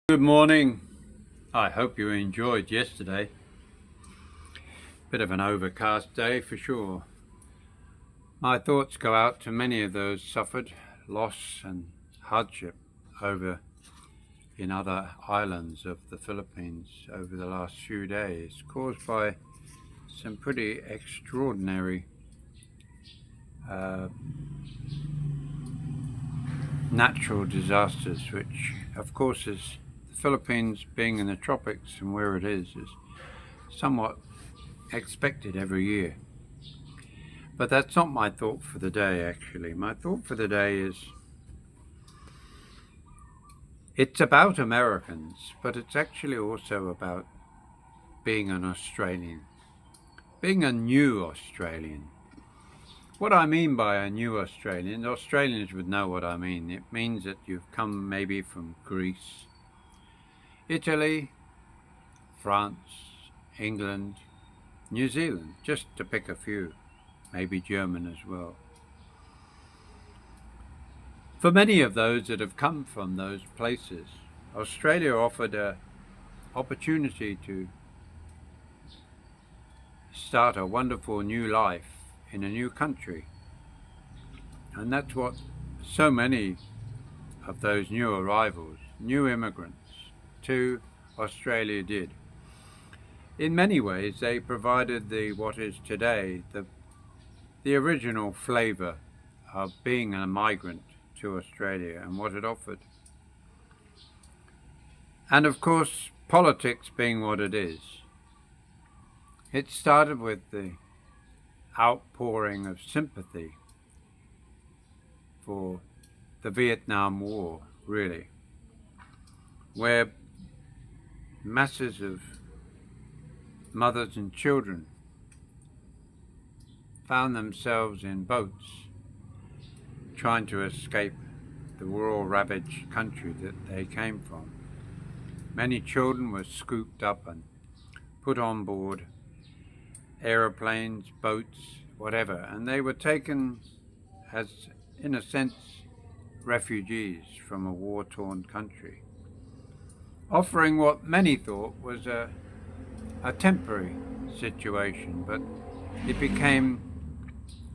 Good morning. I hope you enjoyed yesterday. Bit of an overcast day for sure. My thoughts go out to many of those suffered loss and hardship over in other islands of the Philippines over the last few days, caused by some pretty extraordinary uh, natural disasters, which of course is the Philippines being in the tropics and where it is somewhat expected every year. But that's not my thought for the day, actually. My thought for the day is it's about Americans, but it's actually also about being an Australian, being a new Australian. What I mean by a new Australian, Australians would know what I mean. It means that you've come maybe from Greece, Italy, France, England, New Zealand, just to pick a few, maybe German as well. For many of those that have come from those places, Australia offered an opportunity to start a wonderful new life in a new country. And that's what so many of those new arrivals, new immigrants to Australia did. In many ways, they provided what is today the original flavour of being a migrant to Australia and what it offered. And of course, politics being what it is, it started with the outpouring of sympathy for the Vietnam War, really, where masses of mothers and children found themselves in boats trying to escape the war-ravaged country that they came from. Many children were scooped up and put on board aeroplanes, boats, whatever, and they were taken as, in a sense, refugees from a war-torn country, offering what many thought was a temporary situation, but it became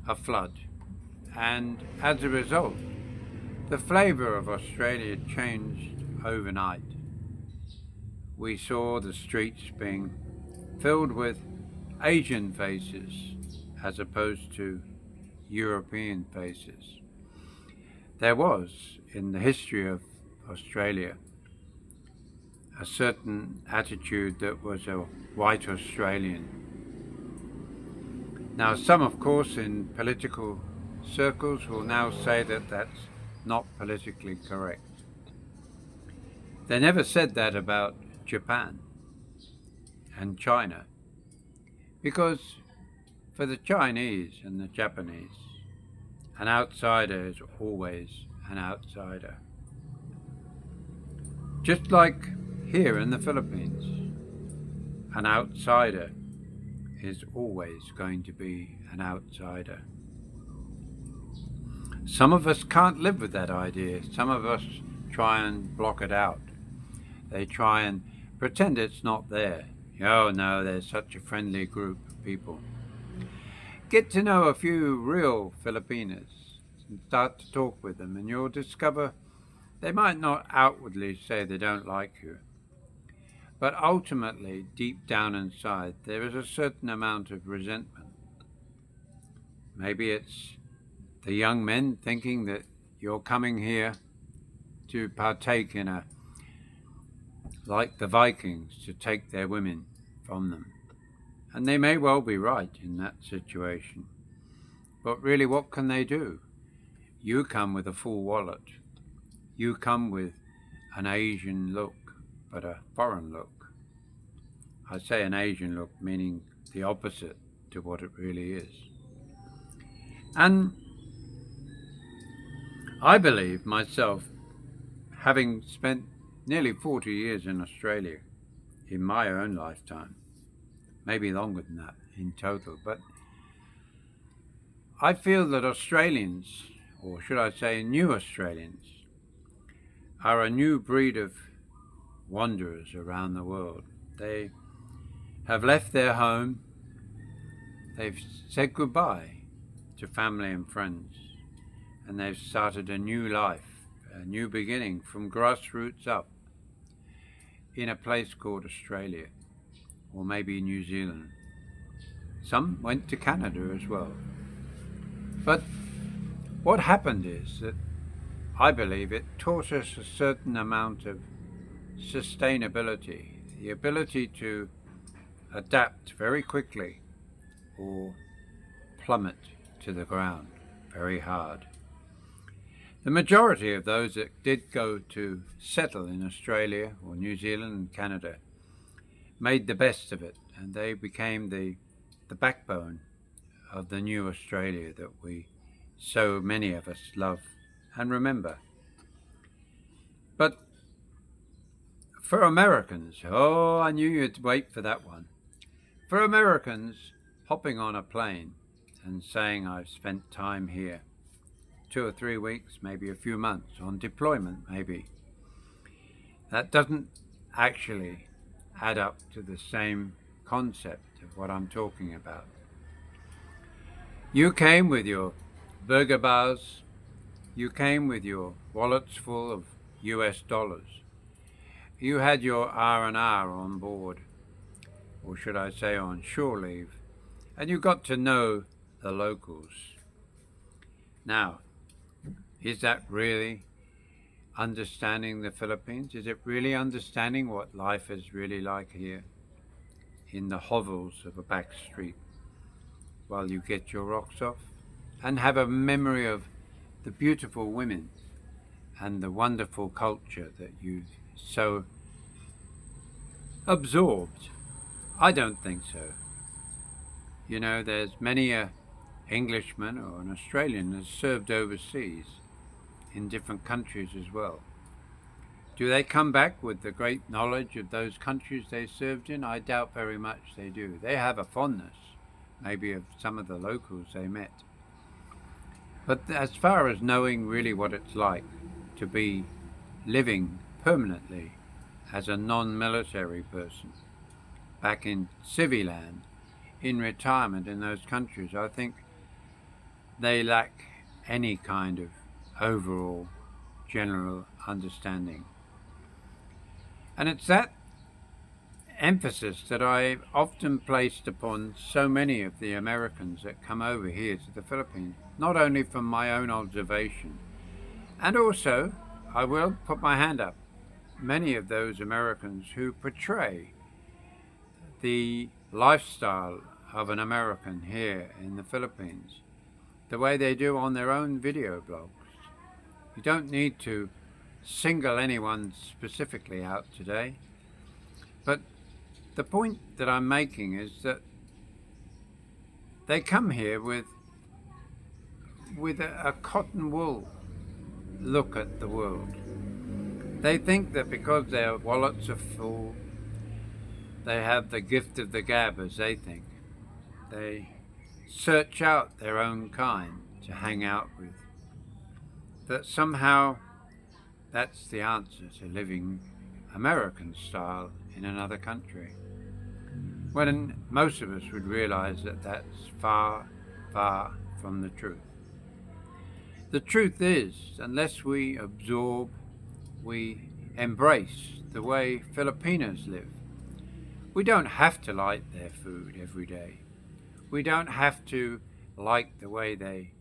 a flood. And as a result, the flavour of Australia changed overnight. We saw the streets being filled with Asian faces as opposed to European faces. There was, in the history of Australia, a certain attitude that was a white Australian. Now, some, of course, in political circles will now say that that's not politically correct. They never said that about Japan and China, because for the Chinese and the Japanese, an outsider is always an outsider. Just like here in the Philippines, an outsider is always going to be an outsider. Some of us can't live with that idea. Some of us try and block it out. They try and pretend it's not there. Oh no, they're such a friendly group of people. Get to know a few real Filipinos and start to talk with them, and you'll discover they might not outwardly say they don't like you, but ultimately, deep down inside, there is a certain amount of resentment. Maybe it's the young men thinking that you're coming here to partake in like the Vikings, to take their women from them. And they may well be right in that situation. But really, what can they do? You come with a full wallet. You come with an Asian look, but a foreign look. I say an Asian look, meaning the opposite to what it really is. And I believe myself, having spent nearly 40 years in Australia in my own lifetime, maybe longer than that in total, but I feel that Australians, or should I say new Australians, are a new breed of wanderers around the world. They have left their home, they've said goodbye to family and friends, and they've started a new life, a new beginning from grassroots up in a place called Australia, or maybe New Zealand. Some went to Canada as well. But what happened is that I believe it taught us a certain amount of sustainability, the ability to adapt very quickly or plummet to the ground very hard. The majority of those that did go to settle in Australia or New Zealand and Canada made the best of it, and they became the backbone of the new Australia that so many of us love and remember. But for Americans, oh, I knew you'd wait for that one. For Americans, hopping on a plane and saying I've spent time here, 2 or 3 weeks, maybe a few months, on deployment maybe, that doesn't actually add up to the same concept of what I'm talking about. You came with your burger bars, you came with your wallets full of US dollars. You had your R&R on board, or should I say on shore leave, and you got to know the locals. Now, is that really understanding the Philippines? Is it really understanding what life is really like here in the hovels of a back street while you get your rocks off and have a memory of the beautiful women and the wonderful culture that you so absorbed? I don't think so. You know, there's many a Englishman or an Australian has served overseas in different countries as well. Do they come back with the great knowledge of those countries they served in? I doubt very much they do. They have a fondness, maybe, of some of the locals they met. But as far as knowing really what it's like to be living permanently as a non-military person back in civvy-land, in retirement in those countries, I think they lack any kind of overall general understanding. And it's that emphasis that I've often placed upon so many of the Americans that come over here to the Philippines, not only from my own observation, and also, I will put my hand up, many of those Americans who portray the lifestyle of an American here in the Philippines, the way they do on their own video blogs. You don't need to single anyone specifically out today, but the point that I'm making is that they come here with a cotton wool look at the world. They think that because their wallets are full, they have the gift of the gab, as they think. They search out their own kind to hang out with. That somehow that's the answer to living American style in another country. When most of us would realize that that's far, far from the truth. The truth is, unless we absorb, we embrace the way Filipinos live. We don't have to like their food every day. We don't have to like the way they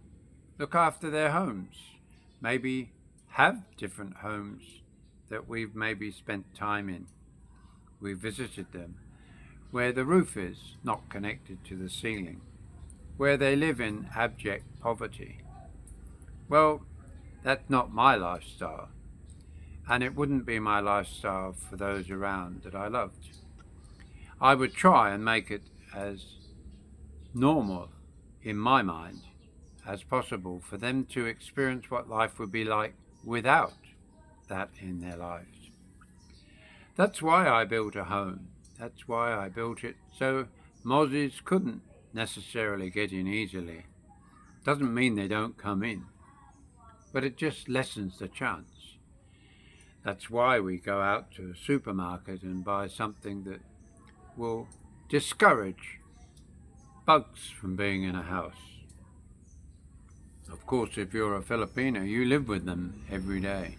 look after their homes. Maybe have different homes that we've maybe spent time in. We visited them, where the roof is not connected to the ceiling, where they live in abject poverty. Well, that's not my lifestyle, and it wouldn't be my lifestyle for those around that I loved. I would try and make it as normal in my mind as possible for them to experience what life would be like without that in their lives. That's why I built a home. That's why I built it so Mozzies couldn't necessarily get in easily. Doesn't mean they don't come in, but it just lessens the chance. That's why we go out to a supermarket and buy something that will discourage bugs from being in a house. Of course, if you're a Filipino, you live with them every day.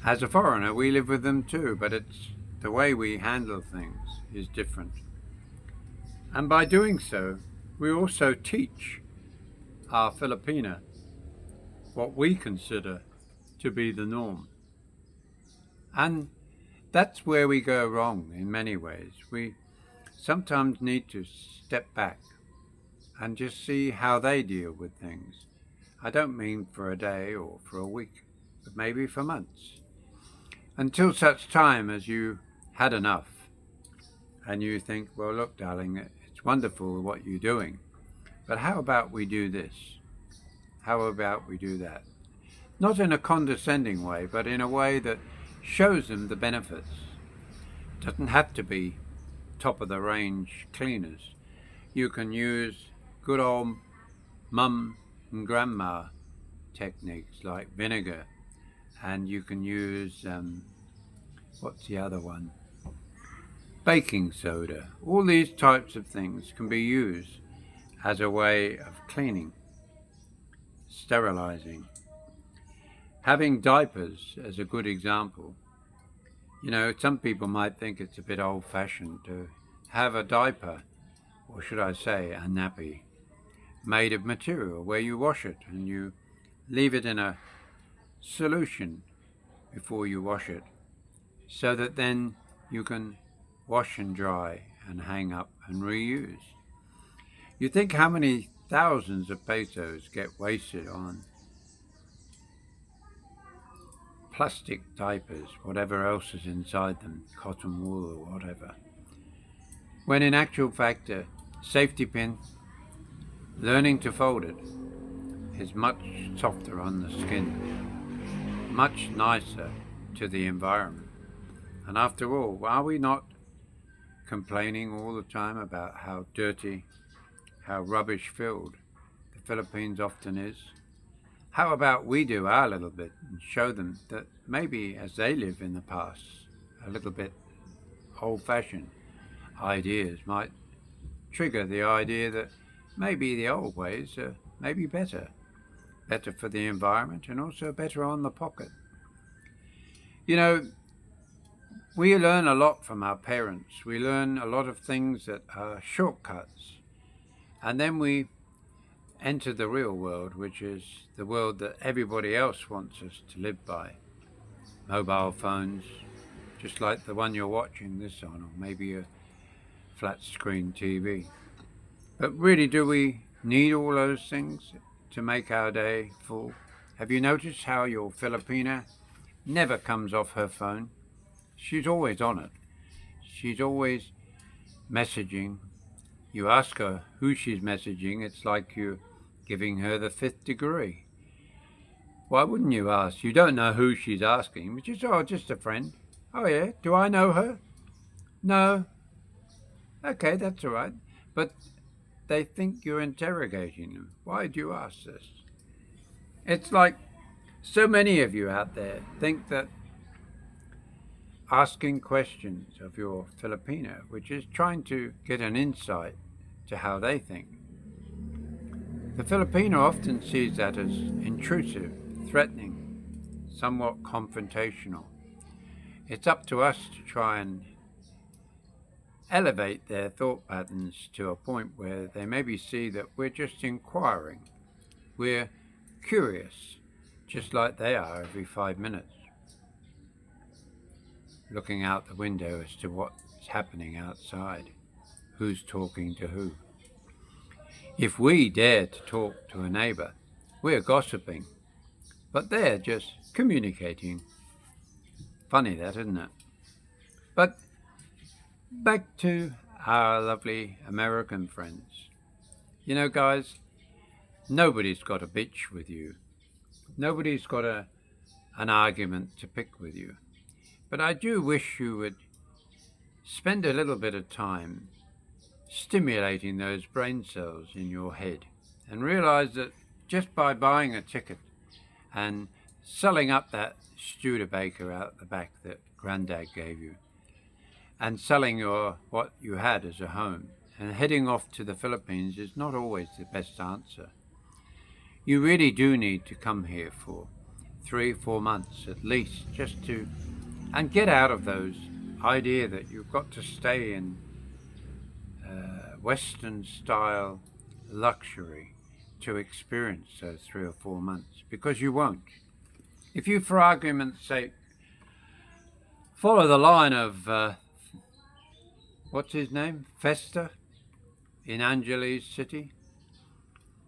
As a foreigner, we live with them too, but it's the way we handle things is different. And by doing so, we also teach our Filipina what we consider to be the norm. And that's where we go wrong in many ways. We sometimes need to step back and just see how they deal with things. I don't mean for a day or for a week, but maybe for months. Until such time as you had enough and you think, well, look, darling, it's wonderful what you're doing, but how about we do this? How about we do that? Not in a condescending way, but in a way that shows them the benefits. It doesn't have to be top of the range cleaners. You can use good old mum and grandma techniques like vinegar, and you can use what's the other one? Baking soda. All these types of things can be used as a way of cleaning, sterilizing. Having diapers as a good example. You know, some people might think it's a bit old-fashioned to have a diaper, or should I say a nappy, made of material where you wash it and you leave it in a solution before you wash it, so that then you can wash and dry and hang up and reuse. You think how many thousands of pesos get wasted on plastic diapers, whatever else is inside them, cotton wool or whatever, when in actual fact a safety pin, learning to fold it, is much softer on the skin, much nicer to the environment. And after all, are we not complaining all the time about how dirty, how rubbish filled the Philippines often is? How about we do our little bit and show them that maybe as they live in the past, a little bit old-fashioned ideas might trigger the idea that maybe the old ways are maybe better for the environment and also better on the pocket. You know, we learn a lot from our parents. We learn a lot of things that are shortcuts. And then we enter the real world, which is the world that everybody else wants us to live by. Mobile phones, just like the one you're watching this on, or maybe a flat screen TV. But really, do we need all those things to make our day full? Have you noticed how your Filipina never comes off her phone? She's always on it. She's always messaging. You ask her who she's messaging, it's like you're giving her the fifth degree. Why wouldn't you ask? You don't know who she's asking, but you say, oh, just a friend. Oh yeah, do I know her? No. Okay, that's all right. But they think you're interrogating them. Why do you ask this? It's like so many of you out there think that asking questions of your Filipino, which is trying to get an insight to how they think. The Filipino often sees that as intrusive, threatening, somewhat confrontational. It's up to us to try and elevate their thought patterns to a point where they maybe see that we're just inquiring. We're curious, just like they are every 5 minutes, looking out the window as to what's happening outside, who's talking to who. If we dare to talk to a neighbour, we're gossiping, but they're just communicating. Funny that, isn't it? But back to our lovely American friends. You know, guys, nobody's got a bitch with you. Nobody's got an argument to pick with you. But I do wish you would spend a little bit of time stimulating those brain cells in your head and realize that just by buying a ticket and selling up that Studebaker out the back that Grandad gave you, and selling what you had as a home and heading off to the Philippines is not always the best answer. You really do need to come here for 3 or 4 months at least, just to and get out of those idea that you've got to stay in Western style luxury to experience those 3 or 4 months, because you won't. If you, for argument's sake, follow the line of what's his name, Festa, in Angeles City,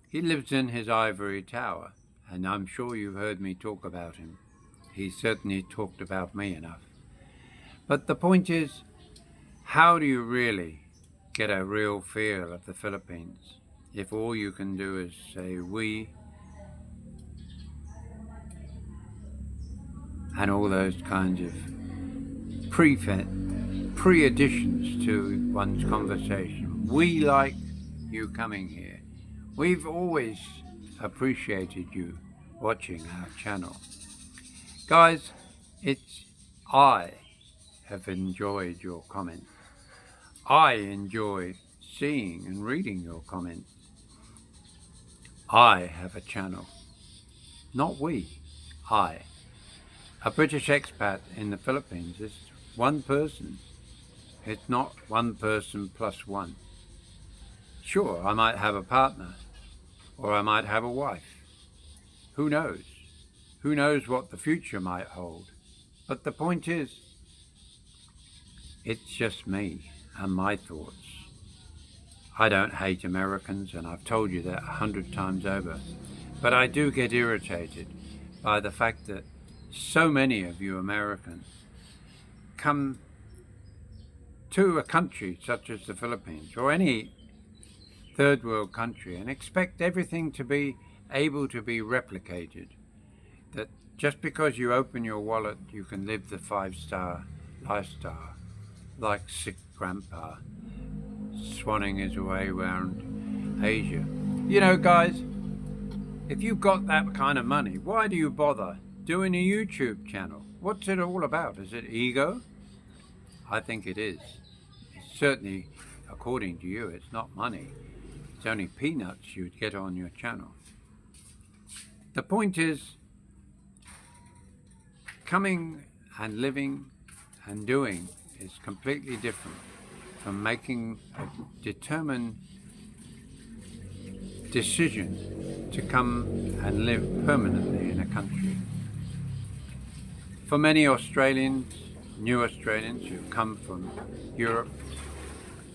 he lives in his ivory tower, and I'm sure you've heard me talk about him. He certainly talked about me enough. But the point is, how do you really get a real feel of the Philippines if all you can do is say we and all those kinds of pre-additions to one's conversation? We like you coming here. We've always appreciated you watching our channel. Guys, I have enjoyed your comments. I enjoy seeing and reading your comments. I have a channel. Not we, I. A British expat in the Philippines is one person. It's not one person plus one. Sure, I might have a partner, or I might have a wife. Who knows? Who knows what the future might hold? But the point is, it's just me and my thoughts. I don't hate Americans, and I've told you that 100 times over. But I do get irritated by the fact that so many of you Americans come to a country such as the Philippines or any third world country and expect everything to be able to be replicated. That just because you open your wallet, you can live the 5-star lifestyle like sick grandpa swanning his way around Asia. You know, guys, if you've got that kind of money, why do you bother doing a YouTube channel? What's it all about? Is it ego? I think it is. It's certainly, according to you, it's not money. It's only peanuts you'd get on your channel. The point is, coming and living and doing is completely different from making a determined decision to come and live permanently in a country. For many Australians, new Australians who've come from Europe,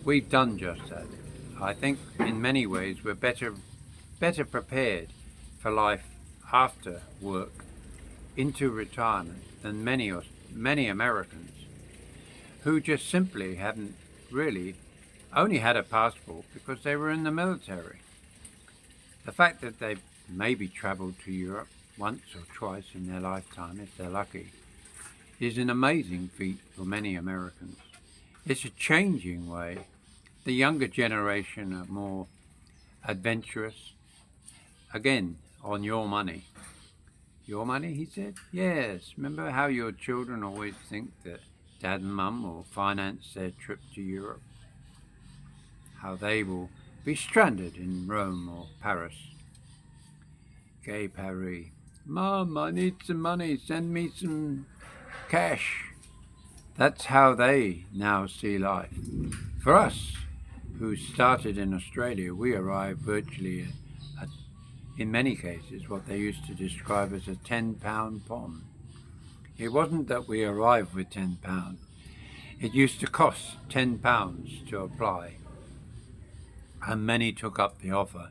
we've done just that. I think in many ways we're better prepared for life after work into retirement than many Americans who just simply hadn't really only had a passport because they were in the military. The fact that they've maybe traveled to Europe once or twice in their lifetime, if they're lucky, is an amazing feat for many Americans. It's a changing way. The younger generation are more adventurous. Again, on your money. Your money, he said? Yes. Remember how your children always think that Dad and Mum will finance their trip to Europe? How they will be stranded in Rome or Paris. Gay Paris. Mum, I need some money. Send me some cash. That's how they now see life. For us, who started in Australia, we arrived virtually at, in many cases, what they used to describe as a £10 pom. It wasn't that we arrived with £10. It used to cost £10 to apply, and many took up the offer.